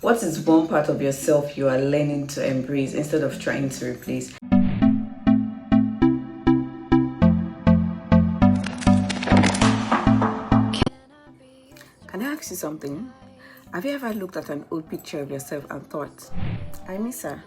What is one part of yourself you are learning to embrace instead of trying to replace? Can I ask you something? Have you ever looked at an old picture of yourself and thought, I miss her?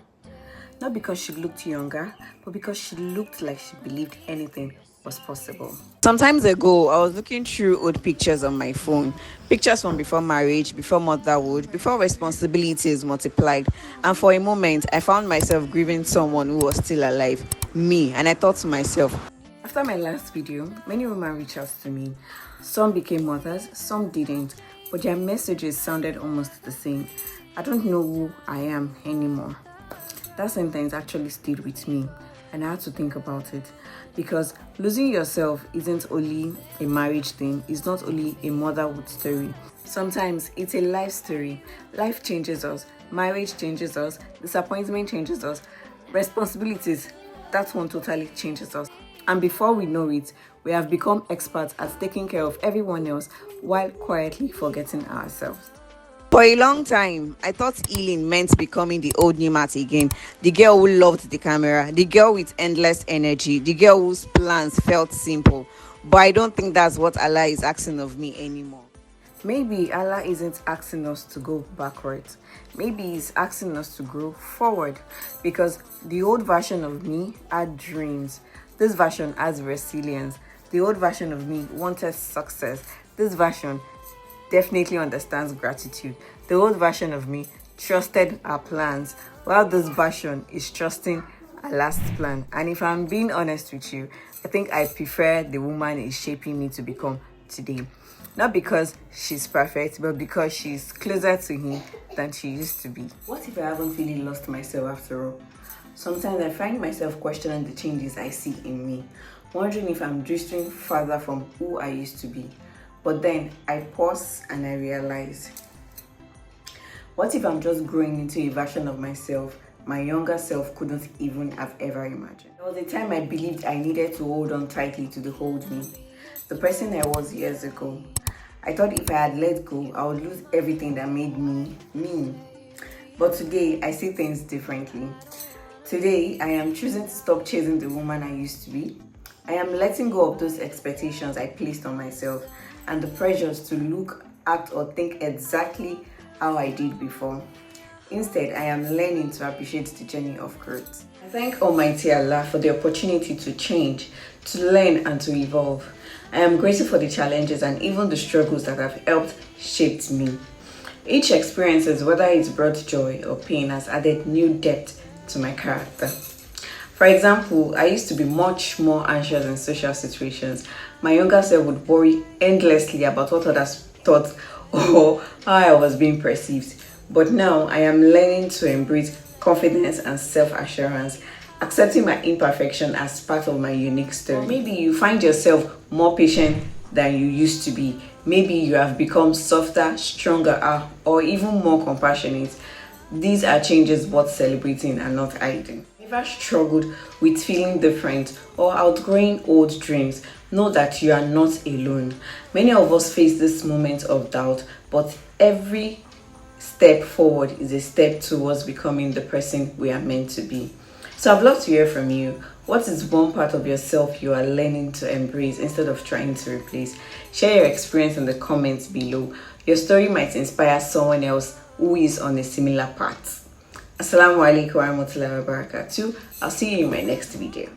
Not because she looked younger, but because she looked like she believed anything was possible. Sometimes ago, I was looking through old pictures on my phone. Pictures from before marriage, before motherhood, before responsibilities multiplied. And for a moment, I found myself grieving someone who was still alive, me. And I thought to myself, after my last video, many women reached out to me. Some became mothers, some didn't, but their messages sounded almost the same. I don't know who I am anymore. That sentence actually stayed with me, and I had to think about it, because losing yourself isn't only a marriage thing, it's not only a motherhood story. Sometimes it's a life story. Life changes us, marriage changes us, disappointment changes us, responsibilities, that one totally changes us. And before we know it, we have become experts at taking care of everyone else while quietly forgetting ourselves. For a long time, I thought healing meant becoming the old Nimat again. The girl who loved the camera, the girl with endless energy, the girl whose plans felt simple. But I don't think that's what Allah is asking of me anymore. Maybe Allah isn't asking us to go backwards. Maybe He's asking us to grow forward. Because the old version of me had dreams. This version has resilience. The old version of me wanted success. This version definitely understands gratitude. The old version of me trusted our plans, while this version is trusting our last plan. And if I'm being honest with you, I think I prefer the woman is shaping me to become today. Not because she's perfect, but because she's closer to Him than she used to be. What if I haven't really lost myself after all? Sometimes I find myself questioning the changes I see in me, wondering if I'm drifting further from who I used to be. But then I pause and I realize, what if I'm just growing into a version of myself my younger self couldn't even have ever imagined? There was a time I believed I needed to hold on tightly to the hold me, the person I was years ago. I thought if I had let go, I would lose everything that made me me. But today, I see things differently. Today, I am choosing to stop chasing the woman I used to be. I am letting go of those expectations I placed on myself and the pressures to look, act, or think exactly how I did before. Instead, I am learning to appreciate the journey of growth. I thank Almighty Allah for the opportunity to change, to learn, and to evolve. I am grateful for the challenges and even the struggles that have helped shape me. Each experience, whether it's brought joy or pain, has added new depth to my character. For example, I used to be much more anxious in social situations. My younger self would worry endlessly about what others thought or how I was being perceived. But now I am learning to embrace confidence and self-assurance, accepting my imperfection as part of my unique story. Or maybe you find yourself more patient than you used to be. Maybe you have become softer, stronger, or even more compassionate. These are changes worth celebrating and not hiding. If you ever struggled with feeling different or outgrowing old dreams, know that you are not alone. Many of us face this moment of doubt, but every step forward is a step towards becoming the person we are meant to be. So I'd love to hear from you. What is one part of yourself you are learning to embrace instead of trying to replace? Share your experience in the comments below. Your story might inspire someone else who is on a similar path. Assalamu alaikum warahmatullahi wabarakatuh. I'll see you in my next video.